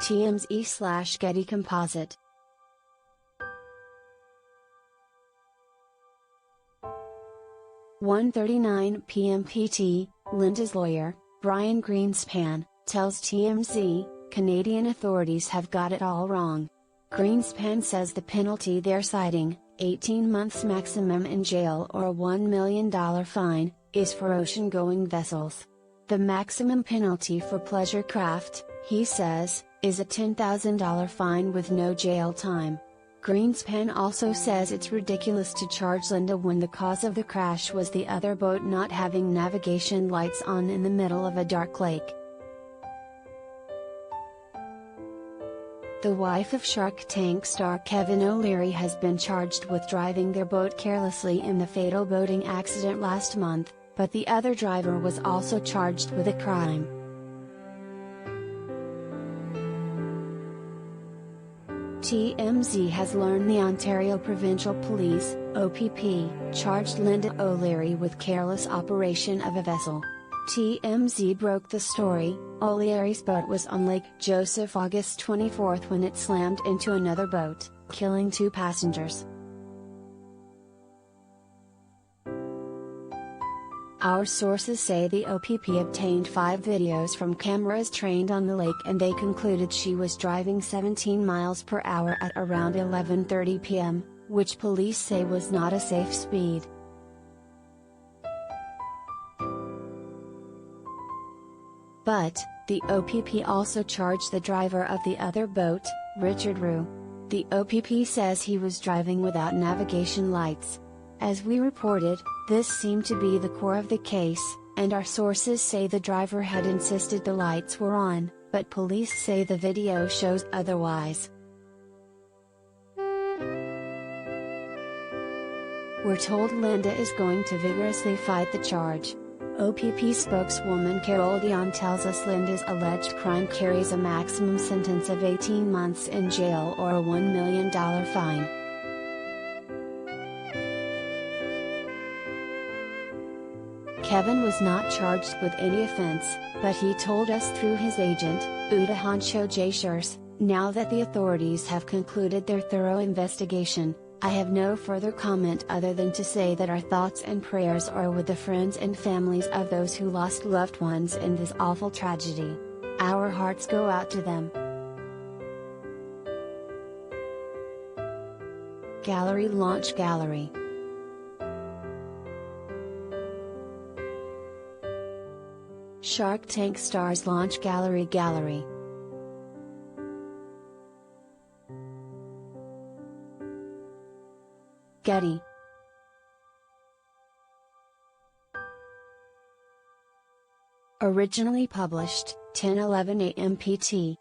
TMZ/Getty Composite. "1:39 p.m. PT, Linda's lawyer, Brian Greenspan, tells TMZ, Canadian authorities have got it all wrong. Greenspan says the penalty they're citing, 18 months maximum in jail or a $1 million fine, is for ocean-going vessels. The maximum penalty for pleasure craft, he says, is a $10,000 fine with no jail time. Greenspan also says it's ridiculous to charge Linda when the cause of the crash was the other boat not having navigation lights on in the middle of a dark lake. The wife of Shark Tank star Kevin O'Leary has been charged with driving their boat carelessly in the fatal boating accident last month, but the other driver was also charged with a crime. TMZ has learned the Ontario Provincial Police, OPP, charged Linda O'Leary with careless operation of a vessel. TMZ broke the story. O'Leary's boat was on Lake Joseph August 24 when it slammed into another boat, killing 2 passengers. Our sources say the OPP obtained 5 videos from cameras trained on the lake and they concluded she was driving 17 miles per hour at around 11:30 p.m., which police say was not a safe speed. But, the OPP also charged the driver of the other boat, Richard Roux. The OPP says he was driving without navigation lights. As we reported, this seemed to be the core of the case, and our sources say the driver had insisted the lights were on, but police say the video shows otherwise. We're told Linda is going to vigorously fight the charge. OPP spokeswoman Carol Dion tells us Linda's alleged crime carries a maximum sentence of 18 months in jail or a $1 million fine. Kevin was not charged with any offense, but he told us through his agent, Udahansho J. Schurz, now that the authorities have concluded their thorough investigation, I have no further comment other than to say that our thoughts and prayers are with the friends and families of those who lost loved ones in this awful tragedy. Our hearts go out to them. Gallery launch gallery. Shark Tank stars launch gallery. Getty. Originally published, 10:11 a.m. PT.